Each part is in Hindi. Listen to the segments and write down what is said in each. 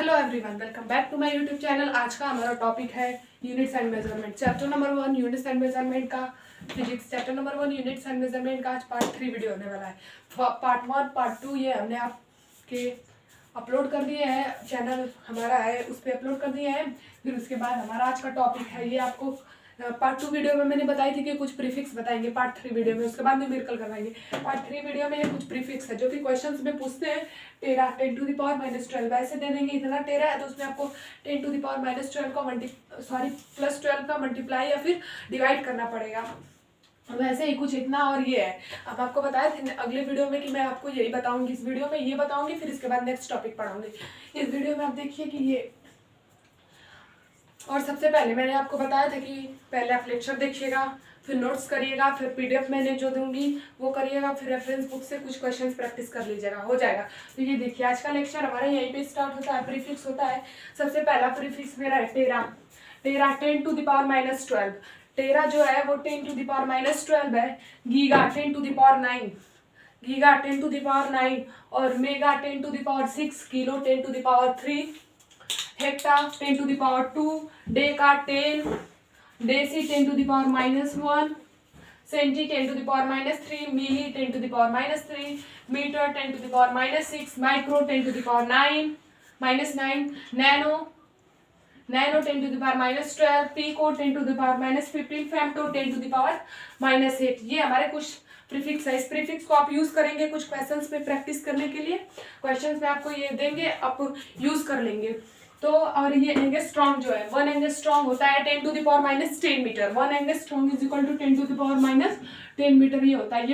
Hello everyone, welcome back to my YouTube channel. आज का हमारा टॉपिक है units and measurement, chapter number 1 units and measurement का physics. Chapter number 1 units and measurement का आज पार्ट 3 वीडियो होने वाला है। पार्ट 1 पार्ट 2 ये हमने आपके अपलोड कर दिए हैं, चैनल हमारा है उस पर अपलोड कर दिए हैं। फिर उसके बाद हमारा आज का टॉपिक है, ये आपको पार्ट 2 वीडियो में मैंने बताई थी कि कुछ प्रीफिक्स बताएंगे पार्ट 3 वीडियो में, उसके बाद न्यूमेरिकल करवाएंगे। पार्ट 3 वीडियो में ये कुछ प्रीफिक्स है जो कि क्वेश्चंस में पूछते हैं। 10⁻⁻12 ऐसे दे देंगे, इतना 13 है तो उसमें आपको 10⁻12 का +12 का मल्टीप्लाई या फिर डिवाइड करना पड़ेगा। वैसे ही कुछ इतना और ये है। अब आपको बताया था अगले वीडियो में कि मैं आपको यही बताऊंगी, इस वीडियो में ये बताऊंगी, फिर इसके बाद नेक्स्ट टॉपिक पढ़ाऊंगी। इस वीडियो में आप देखिए कि ये, और सबसे पहले मैंने आपको बताया था कि पहले आप लेक्चर देखिएगा, फिर नोट्स करिएगा, फिर पीडीएफ मैंने जो दूंगी वो करिएगा, फिर रेफरेंस बुक से कुछ क्वेश्चंस प्रैक्टिस कर लीजिएगा, हो जाएगा। तो ये देखिए आज का लेक्चर हमारा यहीं पे स्टार्ट होता है, प्रीफिक्स होता है। सबसे पहला प्रीफिक्स मेरा है 13 10⁻12। 13 जो है वो 10⁻12 है। गीगा 10⁹, गीगा 10⁹, और mega 10⁶, kilo 10�3, hecto 10⁻², deca 10, deci 10⁻⁻1, centi 10⁻⁻3, milli 10⁻⁻3, metre 10⁻⁻6, micro 10⁻⁻9, nano 10⁻⁻12, pico 10⁻⁻15, femto 10⁻⁻8। ये हमारे कुछ प्रीफिक्स है। इस प्रीफिक्स को आप यूज करेंगे कुछ क्वेश्चंस में प्रैक्टिस करने के लिए। क्वेश्चंस में आपको ये देंगे, आप यूज कर लेंगे। तो और ये एंगस्ट्रॉम जो है, 1 एंगस्ट्रॉम होता है 10⁻10 metre. 1 angstrom is equal to 10⁻10 metre ये होता है।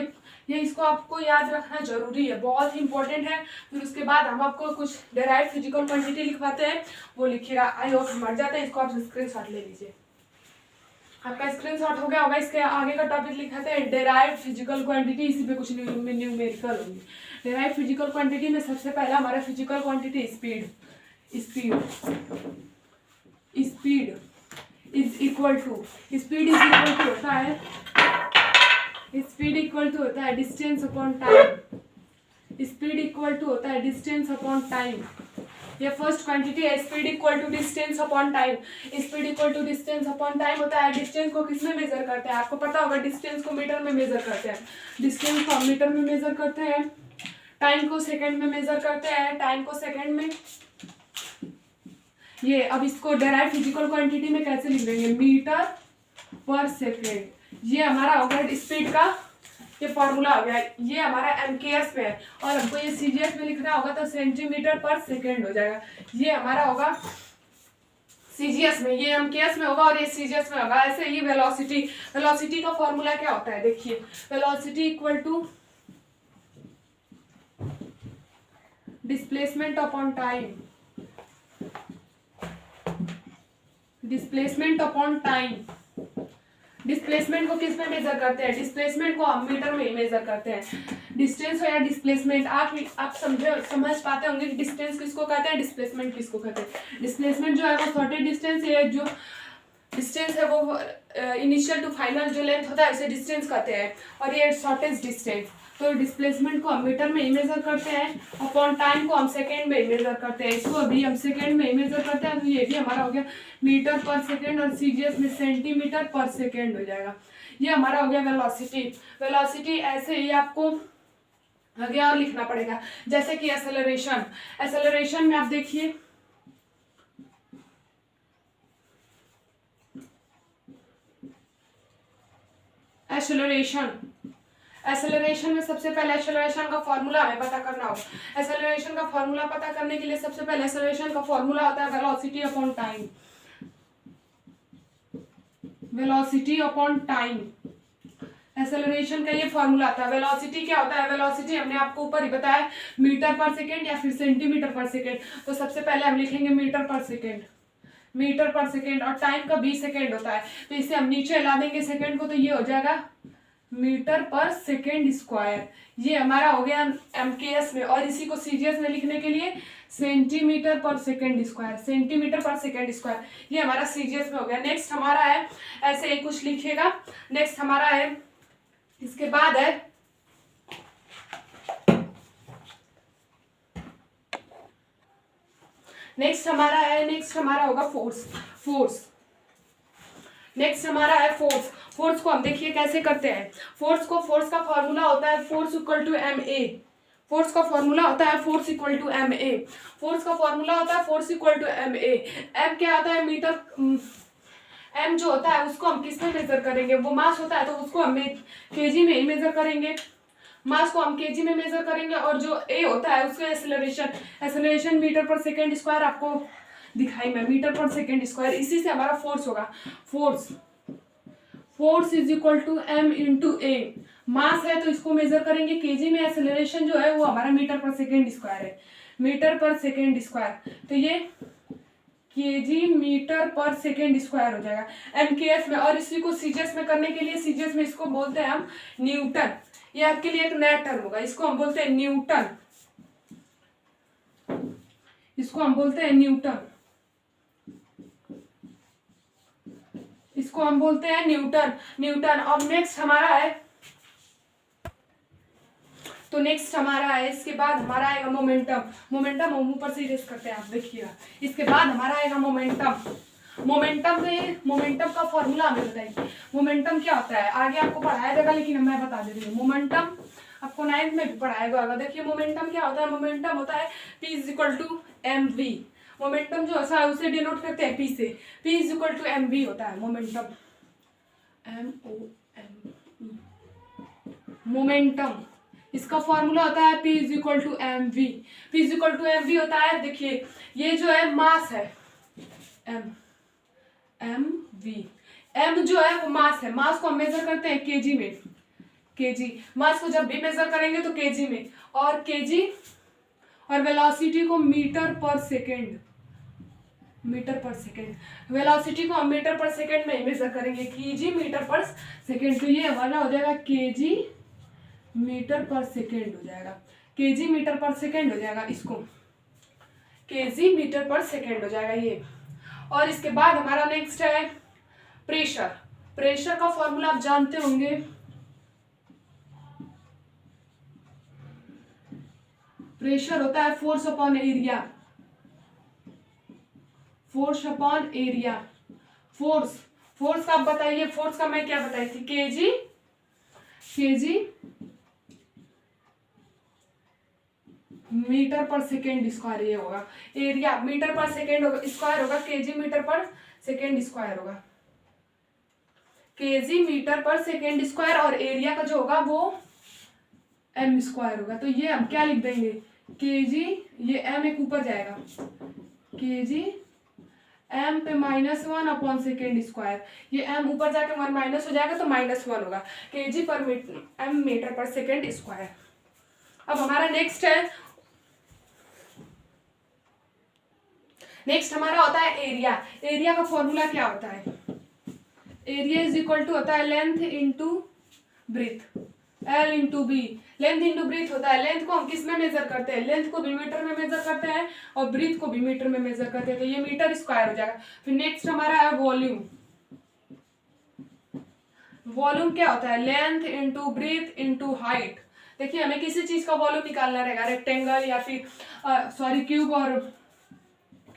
ये इसको आपको याद रखना जरूरी है, बहुत ही इंपॉर्टेंट है। फिर उसके बाद हम आपको कुछ डेराइव फिजिकल क्वांटिटी लिखवाते हैं, वो लिखिएगा। आई होप मर जाते हैं, इसको आप स्क्रीनशॉट ले लीजिए। आपका स्क्रीनशॉट हो गया होगा। इसके आगे का टॉपिक लिखाते हैं डेराइव फिजिकल क्वांटिटी, इसी पे कुछ न्यूमेरिकल होंगे। डेराइव फिजिकल क्वांटिटी में सबसे पहला हमारा physical quantity speed is equal to होता है distance upon time. Speed equal to होता है डिस्टेंस अपॉन टाइम। ये फर्स्ट क्वांटिटी है, speed equal to distance upon time. Speed equal to distance upon time होता है। डिस्टेंस को किस में मेजर करते हैं, आपको पता होगा, डिस्टेंस को मीटर में मेजर करते हैं। डिस्टेंस को हम मीटर में मेजर करते हैं, टाइम को सेकंड में मेजर करते हैं, टाइम को सेकंड में। ये अब इसको डेराइव फिजिकल क्वांटिटी में कैसे लिख देंगे, मीटर पर सेकेंड। ये हमारा होगा स्पीड का ये फॉर्मूला हो गया। ये हमारा एमकेएस में है, और हमको ये सीजीएस में लिखना होगा तो सेंटीमीटर पर सेकेंड हो जाएगा। ये हमारा होगा सीजीएस में, ये एमकेएस में होगा और ये सीजीएस में होगा। ऐसे ही वेलोसिटी का फॉर्मूला क्या होता है, देखिए, velocity equal to displacement upon time. Displacement upon time. Displacement को किस में मेजर करते हैं, डिस्प्लेसमेंट को हम मीटर में ही मेजर करते हैं। डिस्टेंस हो या डिस्प्लेसमेंट, आप समझ पाते होंगे कि डिस्टेंस किसको कहते हैं, डिस्प्लेसमेंट किसको कहते हैं। डिस्प्लेसमेंट जो है वो शॉर्टेज डिस्टेंस है, जो डिस्टेंस है वो इनिशियल टू फाइनल जो लेंथ होता है उसे डिस्टेंस कहते हैं, और ये शॉर्टेज डिस्टेंस। तो डिस्प्लेसमेंट को हम मीटर में ही मेजर करते हैं, अपॉन टाइम को हम सेकेंड में ही मेजर करते हैं। इसको भी हम सेकेंड में ही मेजर करते हैं, तो ये भी हमारा हो गया मीटर पर सेकेंड, और सीजीएस में सेंटीमीटर पर सेकेंड हो जाएगा। ये हमारा हो गया वेलोसिटी। ऐसे ही आपको आगे और लिखना पड़ेगा, जैसे कि एक्सेलरेशन में आप देखिए, एक्सेलरेशन में सबसे पहले एक्सेलरेशन का फॉर्मूला हमें पता करना होगा। एक्सेलरेशन का फॉर्मूला पता करने के लिए सबसे पहले एक्सेलरेशन का फॉर्मूला होता है velocity upon time. Velocity upon time, acceleration का ये फॉर्मूला आता है। वेलोसिटी क्या होता है, वेलोसिटी हमने आपको ऊपर ही बताया, मीटर पर सेकेंड या फिर सेंटीमीटर पर सेकेंड। तो सबसे पहले हम लिखेंगे मीटर पर सेकेंड, और टाइम का 20 सेकेंड होता है, तो इसे हम नीचे ला देंगे सेकेंड को, तो ये हो जाएगा मीटर पर सेकेंड स्क्वायर। ये हमारा हो गया एमकेएस में, और इसी को सीजीएस में लिखने के लिए सेंटीमीटर पर सेकेंड स्क्वायर। ये हमारा सीजीएस में हो गया। नेक्स्ट हमारा है, ऐसे ही कुछ लिखिएगा। नेक्स्ट हमारा है, इसके बाद है नेक्स्ट हमारा होगा फोर्स। नेक्स्ट हमारा है फोर्स को हम देखिए कैसे करते हैं। फोर्स का फॉर्मूला होता है force equal to M A. Force का फॉर्मूला होता है force equal to M A. M क्या आता है मीटर। एम जो होता है उसको हम किस में मेजर करेंगे, वो मास होता है तो उसको हम केजी में ही मेजर करेंगे। मास को हम केजी में मेजर करेंगे और जो ए होता है उसको एक्सेलरेशन मीटर पर सेकेंड स्क्वायर आपको दिखाई मैं मीटर पर सेकेंड स्क्वायर, इसी से हमारा फोर्स होगा। Force is equal to m into a. Mass है तो इसको मेजर करेंगे केजी में, एक्सेलरेशन जो है वो हमारा मीटर पर सेकेंड स्क्वायर है, मीटर पर सेकेंड स्क्वायर, तो ये केजी मीटर पर सेकेंड स्क्वायर हो जाएगा एमकेएस में। और इसी को सीजीएस में करने के लिए, सीजीएस में इसको बोलते हैं हम न्यूटन। ये आपके लिए एक नया टर्म होगा, इसको हम बोलते हैं न्यूटन। इसको हम बोलते हैं न्यूटन। और नेक्स्ट हमारा है इसके बाद हमारा आएगा मोमेंटम हम ऊपर से इरेज करते हैं, आप देखिएगा। इसके बाद हमारा आएगा मोमेंटम का फॉर्मूला हमें बताइए। मोमेंटम क्या होता है आगे आपको पढ़ाया जाएगा, लेकिन मैं बता दे रही हूँ। मोमेंटम आपको 9th में भी पढ़ाया होगा। देखिए मोमेंटम क्या होता है। मोमेंटम होता है P is equal to M V. Momentum जो है उसे डिनोट करते हैं P से। P is equal to M V होता है मोमेंटम, MOME। मोमेंटम इसका फॉर्मूला होता है P is equal to M V. P is equal to M V होता है, देखिए ये जो है मास है एम वी। एम जो है वो मास है, मास को हम मेजर करते हैं केजी में। मास को जब भी मेजर करेंगे तो केजी में, और केजी और वेलोसिटी को मीटर पर सेकेंड। वेलोसिटी को हम मीटर पर सेकेंड में ही मेजर करेंगे, केजी मीटर पर सेकेंड। तो ये हमारा हो जाएगा केजी मीटर पर सेकेंड हो जाएगा, केजी मीटर पर सेकेंड हो जाएगा, इसको केजी मीटर पर सेकेंड हो जाएगा ये। और इसके बाद हमारा नेक्स्ट है प्रेशर का फॉर्मूला आप जानते होंगे। प्रेशर होता है फोर्स अपॉन एरिया। फोर्स का आप बताइए, फोर्स का मैं क्या बताई थी, केजी मीटर पर सेकेंड स्क्वायर ये होगा। एरिया मीटर पर सेकेंड स्क्वायर होगा, केजी मीटर पर सेकेंड स्क्वायर होगा, केजी मीटर पर सेकेंड स्क्वायर। और एरिया का जो होगा वो एम स्क्वायर होगा। तो ये हम क्या लिख देंगे, केजी, ये एम एक ऊपर जाएगा, केजी एम पे -1 अपॉन सेकेंड स्क्वायर। ये एम ऊपर जाके 1 माइनस हो जाएगा तो -1 होगा, केजी पर एम मीटर पर सेकेंड स्क्वायर। अब हमारा नेक्स्ट हमारा होता है एरिया का फॉर्मूला क्या होता है। एरिया इज इक्वल टू होता है length into breadth, L into B. Length into breadth होता है। लेंथ को हम किस में मेजर करते हैं, लेंथ को भी मीटर में मेजर करते हैं और ब्रीथ को भी मीटर में मेजर करते हैं, तो ये मीटर स्क्वायर हो जाएगा। फिर नेक्स्ट हमारा है वॉल्यूम क्या होता है, length into breadth into height. देखिए हमें किसी चीज का वॉल्यूम निकालना रहेगा, रेक्टेंगल या फिर क्यूब और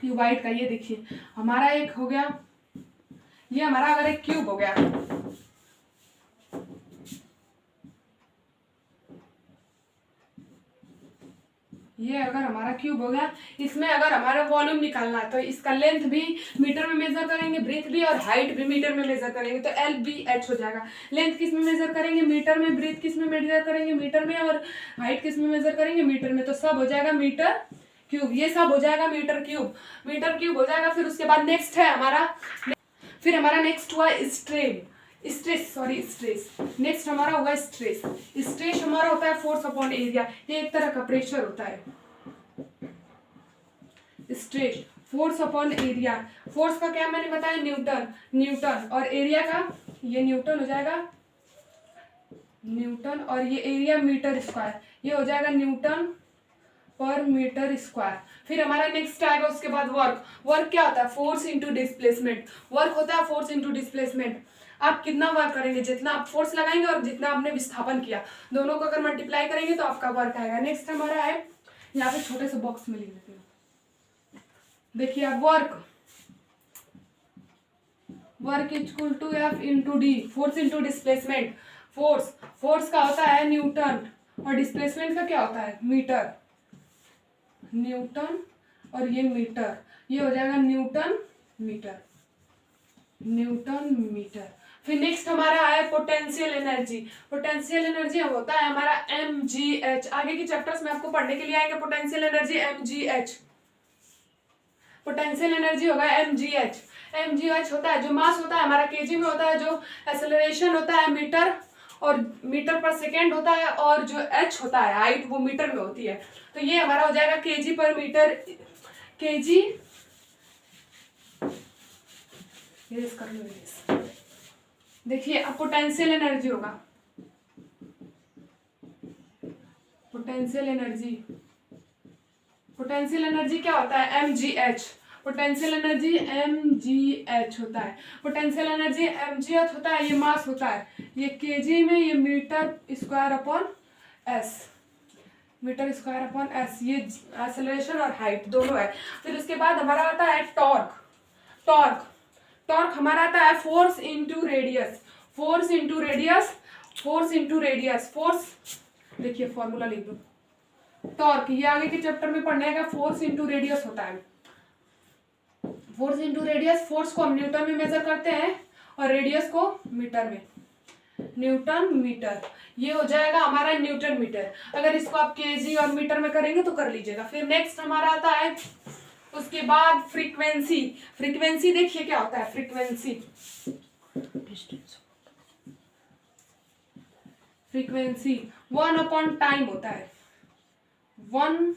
क्यूबाइड का। ये देखिए हमारा एक हो गया, ये हमारा अगर एक क्यूब हो गया, ये अगर हमारा क्यूब हो गया, इसमें अगर हमारा वॉल्यूम निकालना है तो इसका लेंथ भी मीटर में मेजर करेंगे, ब्रीथ भी और हाइट भी मीटर में मेजर करेंगे, तो LBH हो जाएगा। लेंथ किस में मेजर करेंगे, मीटर में, ब्रीथ किस में मेजर करेंगे, मीटर में, और हाइट किस में मेजर करेंगे, मीटर में। तो सब हो जाएगा मीटर क्यूब, ये सब हो जाएगा मीटर क्यूब हो जाएगा। फिर उसके बाद नेक्स्ट है हमारा, फिर हमारा नेक्स्ट हुआ स्ट्रेस। नेक्स्ट हमारा होगा स्ट्रेस हमारा होता है फोर्स अपॉन एरिया। ये एक तरह का प्रेशर होता है। Stress force upon area. Force का क्या मैंने बताया, न्यूटन, और एरिया का ये न्यूटन हो जाएगा, न्यूटन, और ये एरिया मीटर स्क्वायर, ये हो जाएगा न्यूटन पर मीटर स्क्वायर। फिर हमारा नेक्स्ट आएगा उसके बाद वर्क क्या होता है, फोर्स इंटू डिस्प्लेसमेंट। वर्क होता है फोर्स इंटू डिस्प्लेसमेंट। आप कितना वर्क करेंगे, जितना आप फोर्स लगाएंगे और जितना आपने विस्थापन किया, दोनों को अगर मल्टीप्लाई करेंगे तो आपका वर्क आएगा। नेक्स्ट हमारा है, यहाँ पे छोटे से बॉक्स में लिख देते हैं, देखिए आप work equal to F into D, force into displacement. Force का होता है न्यूटन और डिस्प्लेसमेंट का क्या होता है मीटर, न्यूटन और ये मीटर, ये हो जाएगा न्यूटन मीटर। फिर नेक्स्ट हमारा है पोटेंशियल एनर्जी। पोटेंशियल एनर्जी होता है हमारा mgh। आगे के चैप्टर्स में आपको पढ़ने के लिए आएंगे potential energy mgh। Potential energy होगा mgh होता है जो मास होता है हमारा केजी में होता है, जो एक्सेलरेशन होता है मीटर पर सेकेंड होता है, और जो h होता है हाइट वो मीटर में होती है। तो ये हमारा हो जाएगा केजी पर मीटर, केजी कर लो। देखिए अब पोटेंशियल एनर्जी होगा, पोटेंशियल एनर्जी क्या होता है mgh। पोटेंशियल एनर्जी mgh होता है। पोटेंशियल एनर्जी mgh होता है, ये मास होता है, ये केजी में, ये मीटर स्क्वायर अपॉन एस, ये एक्सेलरेशन और हाइट दोनों है। फिर उसके बाद हमारा आता है टॉर्क हमारा आता है फोर्स इंटू रेडियस। देखिए फॉर्मूला लिख दो टॉर्क, ये आगे के चैप्टर में पढ़ने का, फोर्स इंटू रेडियस होता है। फोर्स को हम न्यूटन में मेजर करते हैं और रेडियस को मीटर में, न्यूटन मीटर, ये हो जाएगा हमारा न्यूटन मीटर। अगर इसको आप केजी और मीटर में करेंगे तो कर लीजिएगा। फिर नेक्स्ट हमारा आता है उसके बाद फ्रीक्वेंसी देखिए क्या होता है फ्रीक्वेंसी 1 टाइम होता है, 1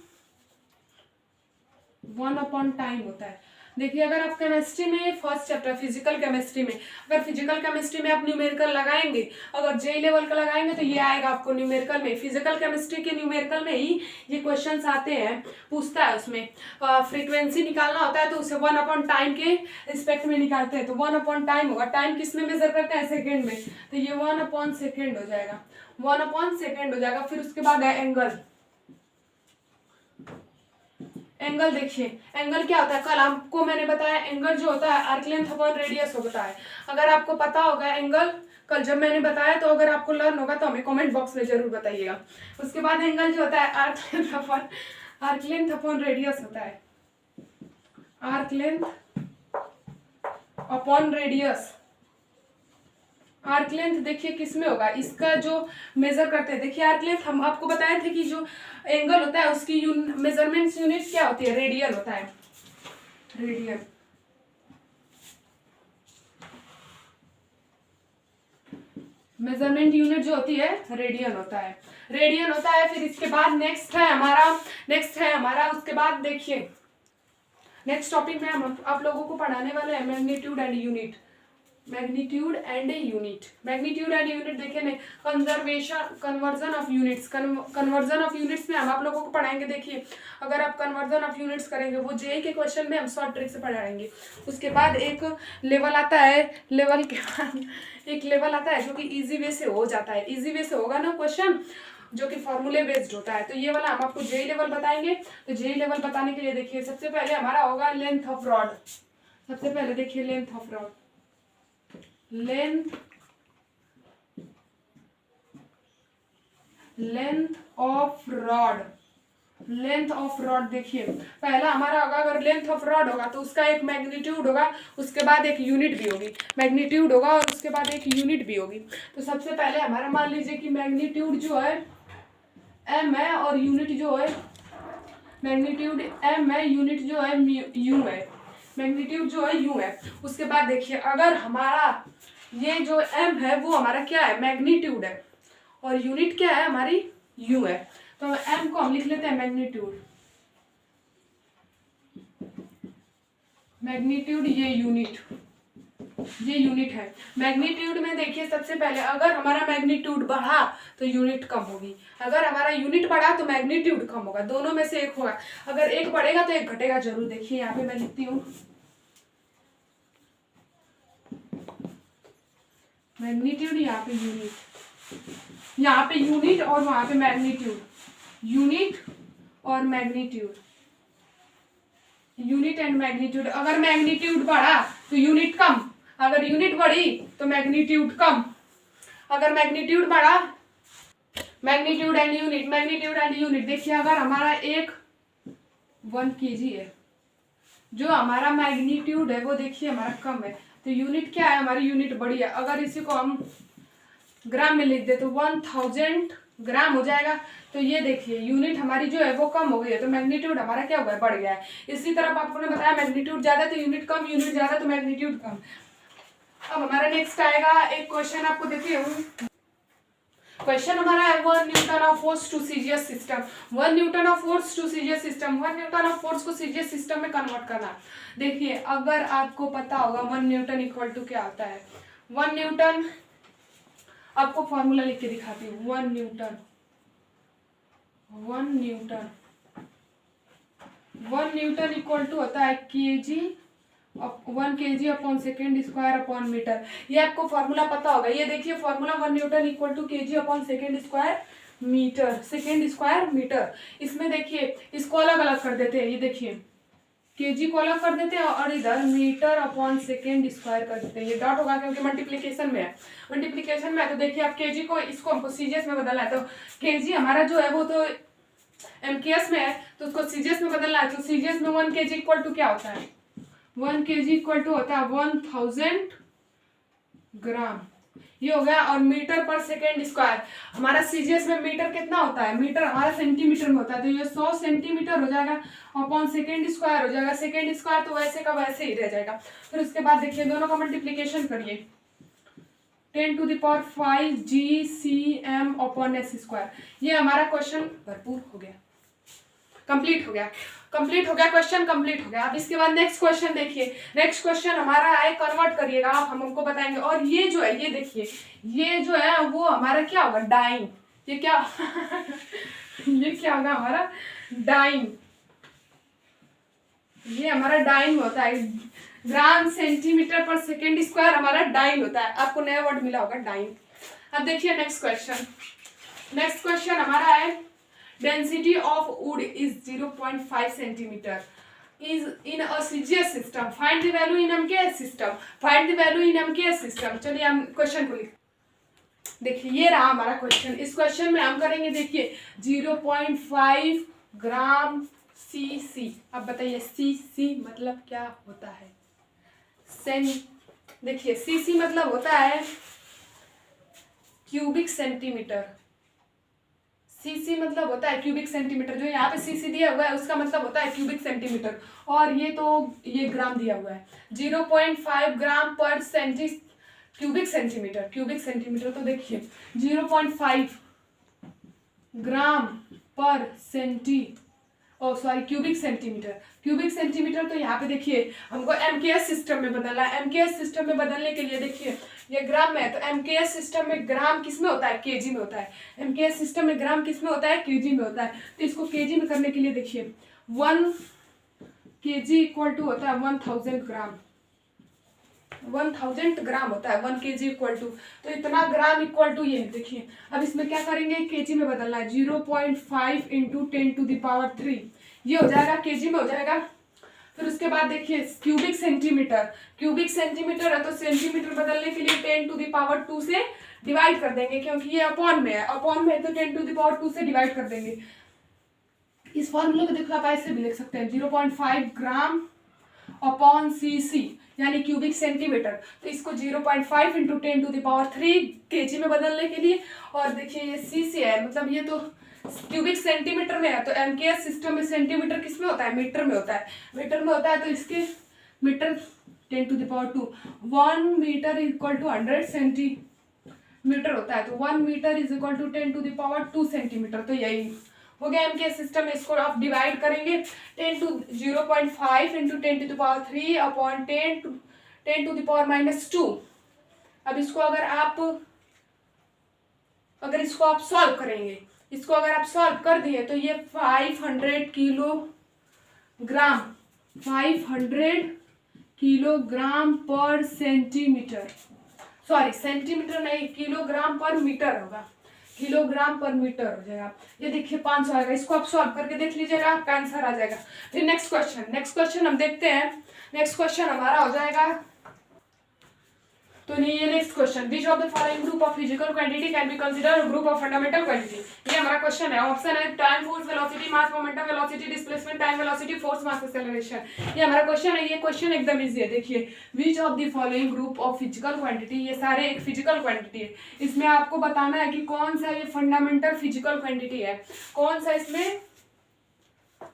टाइम होता है। देखिए अगर आप केमिस्ट्री में फर्स्ट चैप्टर फिजिकल केमिस्ट्री में, अगर फिजिकल केमिस्ट्री में आप न्यूमेरिकल लगाएंगे, अगर जेई लेवल का लगाएंगे तो ये आएगा आपको न्यूमेरिकल में। फिजिकल केमिस्ट्री के न्यूमेरिकल में ही ये क्वेश्चंस आते हैं, पूछता है उसमें फ्रीक्वेंसी निकालना होता है तो उसे 1 टाइम के रिस्पेक्ट में निकालते हैं। तो 1 टाइम होगा, टाइम किस में मेजर करते हैं सेकेंड में, तो ये 1 सेकेंड हो जाएगा, 1 सेकेंड हो जाएगा। फिर उसके बाद है एंगल देखिए एंगल क्या होता है, कल आपको मैंने बताया एंगल जो होता है आर्क लेंथ अपॉन रेडियस होता है। अगर आपको पता होगा एंगल कल जब मैंने बताया, तो अगर आपको लर्न होगा तो हमें कमेंट बॉक्स में जरूर बताइएगा। उसके बाद एंगल जो होता है आर्क लेंथ अपॉन रेडियस होता है, arc length upon radius. Arc length देखिए किस में होगा, इसका जो मेजर करते हैं, देखिए आर्क लेंथ हम आपको बताए थे कि जो एंगल होता है उसकी मेजरमेंट यूनिट क्या होती है, रेडियन होता है, रेडियन। मेजरमेंट यूनिट जो होती है रेडियन होता है, फिर इसके बाद नेक्स्ट है हमारा उसके बाद देखिए नेक्स्ट टॉपिक में हम आप लोगों को पढ़ाने वाले हैं magnitude and unit. Magnitude and unit देखिए नहीं, कन्वर्जन ऑफ यूनिट्स में हम आप लोगों को पढ़ाएंगे। देखिए अगर आप कन्वर्जन ऑफ यूनिट्स करेंगे वो जेई के क्वेश्चन में हम शॉर्ट ट्रिक से पढ़ाएंगे। उसके बाद एक लेवल आता है, लेवल के बाद एक लेवल आता है जो कि इजी वे से हो जाता है, इजी वे से होगा ना क्वेश्चन जो कि फॉर्मूले बेस्ड होता है। तो ये वाला हम आपको जेई लेवल बताएंगे। तो जेई लेवल बताने के लिए देखिए सबसे पहले हमारा होगा लेंथ ऑफ रॉड। सबसे पहले देखिए length of rod, length of rod देखिए पहला हमारा होगा, अगर लेंथ ऑफ रॉड होगा तो उसका एक मैग्नीट्यूड होगा, उसके बाद एक यूनिट भी होगी, मैग्नीट्यूड होगा और उसके बाद एक यूनिट भी होगी। तो सबसे पहले हमारा मान लीजिए कि मैग्नीट्यूड जो है m है और यूनिट जो है, मैग्नीट्यूड m है, यूनिट जो है u है, मैग्नीट्यूड जो है u है। उसके बाद देखिए अगर हमारा ये जो m है वो हमारा क्या है, मैग्नीट्यूड है, और यूनिट क्या है हमारी u है। तो m को हम लिख लेते हैं मैग्नीट्यूड, ये यूनिट है। मैग्नीट्यूड में देखिए सबसे पहले अगर हमारा मैग्नीट्यूड बढ़ा तो यूनिट कम होगी, अगर हमारा यूनिट बढ़ा तो मैग्नीट्यूड कम होगा, दोनों में से एक होगा। अगर एक बढ़ेगा तो एक घटेगा जरूर। देखिए यहाँ पे मैं लिखती हूँ मैग्नीट्यूड, यहाँ पे यूनिट, यहाँ पे यूनिट और वहां पे मैग्नीट्यूड, यूनिट और मैग्नीट्यूड। Unit and magnitude. अगर मैग्नीट्यूड बढ़ा तो यूनिट कम, अगर यूनिट बढ़ी तो मैग्नीट्यूड कम। अगर मैग्नीट्यूड बढ़ा, magnitude and unit, magnitude and unit. देखिए अगर हमारा एक 1 kg है, जो हमारा मैग्नीट्यूड है वो देखिए हमारा कम है, तो यूनिट क्या है, हमारी यूनिट बड़ी है। अगर इसी को हम ग्राम में लिख दे तो 1000 ग्राम हो जाएगा। तो ये देखिए यूनिट हमारी जो है वो कम हो गई है, तो मैग्नीट्यूड हमारा क्या हुआ है, बढ़ गया है। इसी तरह आपको ने बताया मैग्नीट्यूड ज्यादा तो यूनिट कम, यूनिट ज्यादा तो मैग्नीट्यूड कम। अब हमारा नेक्स्ट आएगा एक क्वेश्चन, आपको देखिए क्वेश्चन हमारा है 1 newton of force to CGS system. 1 newton of force to CGS system, 1 newton of force को सीजीएस सिस्टम में कन्वर्ट करना। देखिए अगर आपको पता होगा 1 न्यूटन इक्वल टू क्या होता है। 1 न्यूटन, आपको फॉर्मूला लिख के दिखाती हूँ। 1 न्यूटन 1 न्यूटन इक्वल टू होता है kg, 1 kg upon second square upon metre. ये आपको फॉर्मूला पता होगा। ये देखिए formula 1 newton equal to kg upon second square metre, second square metre. इसमें देखिए इसको अलग अलग कर देते हैं, ये देखिए केजी को अलग कर देते हैं और इधर मीटर अपॉन सेकेंड स्क्वायर कर देते हैं। ये डॉट होगा क्योंकि मल्टीप्लीकेशन में है, मल्टीप्लीकेशन में है। तो देखिए आप केजी को, इसको हमको सीजीएस में बदलना है, तो केजी हमारा जो है वो तो एमकेएस में है, तो उसको सीजीएस में बदलना है। तो सीजीएस में 1 kg इक्वल टू क्या होता है, 1 kg इक्वल टू होता है 1000 ग्राम। ये हो गया। और मीटर पर सेकेंड स्क्वायर, हमारा सीजीएस में मीटर कितना होता है, मीटर हमारा सेंटीमीटर में होता है, तो ये 100 सेंटीमीटर हो जाएगा अपॉन सेकेंड स्क्वायर हो जाएगा। सेकेंड स्क्वायर तो वैसे का वैसे ही रह जाएगा। फिर उसके बाद देखिए दोनों का मल्टीप्लीकेशन करिए, 10⁵ GCM अपॉन एस स्क्वायर। ये हमारा क्वेश्चन भरपूर हो गया, कंप्लीट हो गया, कंप्लीट हो गया, क्वेश्चन कंप्लीट हो गया। अब इसके बाद नेक्स्ट क्वेश्चन देखिए। नेक्स्ट क्वेश्चन हमारा है, कन्वर्ट करिएगा आप, हम हमको बताएंगे। और ये जो है, ये देखिए ये जो है वो हमारा क्या होगा, डाइन। ये क्या ये क्या होगा हमारा डाइन। ये हमारा डाइन में होता है, ग्राम सेंटीमीटर पर सेकेंड स्क्वायर हमारा डाइन होता है। आपको नया वर्ड मिला होगा डाइन। अब देखिए नेक्स्ट क्वेश्चन। नेक्स्ट क्वेश्चन हमारा है density of wood is 0.5 centimeter is in a CGS system, find the value in MKS system, find the value in MKS system। चलिए हम क्वेश्चन को लिख, देखिए ये रहा हमारा क्वेश्चन। इस क्वेश्चन में हम करेंगे देखिए 0.5 ग्राम सीसी। अब बताइए सीसी मतलब क्या होता है, देखिए सीसी मतलब होता है क्यूबिक सेंटीमीटर। सीसी मतलब होता है क्यूबिक सेंटीमीटर, जो यहाँ पे सीसी दिया हुआ है उसका मतलब होता है क्यूबिक सेंटीमीटर। और ये तो ये ग्राम दिया हुआ है, 0.5 ग्राम पर क्यूबिक सेंटीमीटर। क्यूबिक सेंटीमीटर तो देखिए 0.5 ग्राम पर क्यूबिक सेंटीमीटर। क्यूबिक सेंटीमीटर तो यहाँ पे देखिए हमको एमकेएस सिस्टम में बदलना है। एमकेएस सिस्टम में बदलने के लिए देखिए ये ग्राम में है, तो एमकेएस सिस्टम में ग्राम किस में होता है, केजी में होता है। एमकेएस सिस्टम में ग्राम किस में होता है, केजी में होता है। तो इसको केजी में करने के लिए देखिए 1 kg इक्वल टू होता है 1000 ग्राम। 1000 ग्राम होता है 1 kg इक्वल टू, तो इतना ग्राम इक्वल टू ये देखिए। अब इसमें क्या करेंगे, केजी में बदलना है। 0.5 × 10⁻³ ये हो जाएगा, केजी में हो जाएगा। फिर उसके बाद देखिए क्यूबिक सेंटीमीटर। क्यूबिक सेंटीमीटर है तो सेंटीमीटर बदलने के लिए 10⁻² से डिवाइड कर देंगे, क्योंकि ये अपॉन में है, अपॉन में है तो 10⁻² से डिवाइड कर देंगे। इस फॉर्मूले को देखो आप ऐसे भी लिख सकते हैं 0.5 ग्राम अपॉन सीसी यानी क्यूबिक सेंटीमीटर। तो इसको 0.5 × 10⁻³ केजी में बदलने के लिए, और देखिए ये सीसी है मतलब ये तो क्यूबिक सेंटीमीटर में है, तो एमकेएस सिस्टम में सेंटीमीटर किस में होता है, मीटर में होता है। मीटर में होता है तो इसके metre 10⁻², 1 metre equal to 100 centimetre होता है, तो 1 metre is equal to 10⁻² centimetre. तो यही हो गया एमकेएस सिस्टम में। इसको आप डिवाइड करेंगे 0.5 × 10⁻³ अपॉन 10⁻⁻²। अब इसको अगर इसको आप सॉल्व करेंगे, इसको अगर आप सॉल्व कर दिए तो ये 500 किलोग्राम पर सेंटीमीटर, सॉरी सेंटीमीटर नहीं, किलोग्राम पर मीटर होगा। किलोग्राम पर मीटर हो जाएगा। ये देखिए 500 आएगा, इसको आप सॉल्व करके देख लीजिएगा, आपका आंसर आ जाएगा। फिर नेक्स्ट क्वेश्चन हम देखते हैं। नेक्स्ट क्वेश्चन हमारा हो जाएगा, तो नहीं, ये next question, which of the following group of physical quantity can be considered group of fundamental quantity. ये हमारा क्वेश्चन है। ऑप्शन है time, force, velocity, mass, momentum, velocity, displacement, time, velocity, force, mass, acceleration. ये हमारा क्वेश्चन है। ये क्वेश्चन एकदम इजी है। देखिए, विच of the following group of physical quantity, ये सारे एक फिजिकल क्वांटिटी है। इसमें आपको बताना है कि कौन सा ये फंडामेंटल फिजिकल क्वांटिटी है, कौन सा इसमें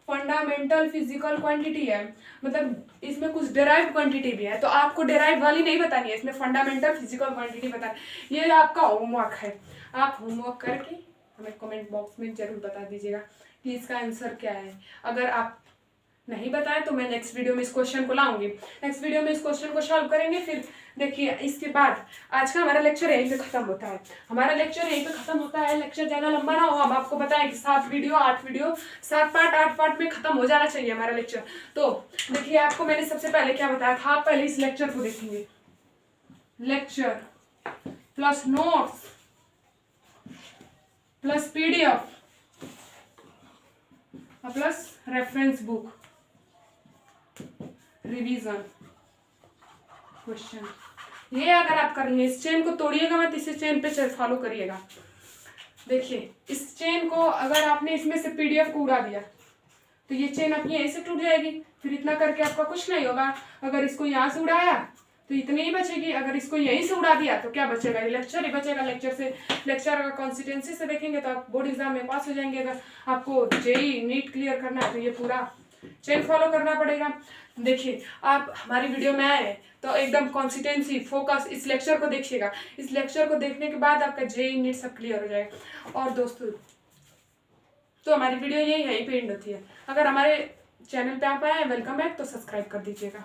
फंडामेंटल फिजिकल क्वांटिटी है, मतलब इसमें कुछ डेराइव्ड क्वांटिटी भी है, तो आपको डेराइव्ड वाली नहीं बतानी है, इसमें फंडामेंटल फिजिकल क्वांटिटी बतानी है। ये आपका होमवर्क है, आप होमवर्क करके हमें कमेंट बॉक्स में जरूर बता दीजिएगा कि इसका आंसर क्या है। अगर आप नहीं बताएं तो मैं नेक्स्ट वीडियो में इस क्वेश्चन को लाऊंगी, नेक्स्ट वीडियो में इस क्वेश्चन को सॉल्व करेंगे। फिर देखिए, इसके बाद आज का हमारा लेक्चर यहीं पे खत्म होता है। हमारा लेक्चर यहीं पे खत्म होता है। लेक्चर ज़्यादा लंबा ना हो, हम आपको बताएं कि 7 वीडियो 8 वीडियो 7 पार्ट 8 पार्ट में खत्म हो जाना चाहिए हमारा लेक्चर। तो देखिए, आपको मैंने सबसे पहले क्या बताया था, आप पहले इस लेक्चर को देखेंगे, lecture plus notes plus PDF plus reference book, revision, question, ये अगर आप करेंगे, इस चेन को तोड़िएगा मत, इसी चेन पे फॉलो करिएगा। देखिए, इस चेन को अगर आपने इसमें से PDF को उड़ा दिया तो ये चेन अपनी यहीं से टूट जाएगी, फिर इतना करके आपका कुछ नहीं होगा। अगर इसको यहाँ से उड़ाया तो इतनी ही बचेगी, अगर इसको यहीं से उड़ा दिया तो क्या बचेगा, ये लेक्चर ही बचेगा। लेक्चर अगर कॉन्सिस्टेंसी से देखेंगे तो आप बोर्ड एग्जाम में पास हो जाएंगे। अगर आपको JEE नीट क्लियर करना है तो ये पूरा चेन फॉलो करना पड़ेगा। देखिए, आप हमारी वीडियो में आए तो एकदम कॉन्सिस्टेंसी फोकस इस लेक्चर को देखिएगा। इस लेक्चर को देखने के बाद आपका JEE नीट सब क्लियर हो जाएगा। और दोस्तों, तो हमारी वीडियो यहीं पे एंड होती है। अगर हमारे चैनल पे आप आए, वेलकम बैक, तो सब्सक्राइब कर दीजिएगा।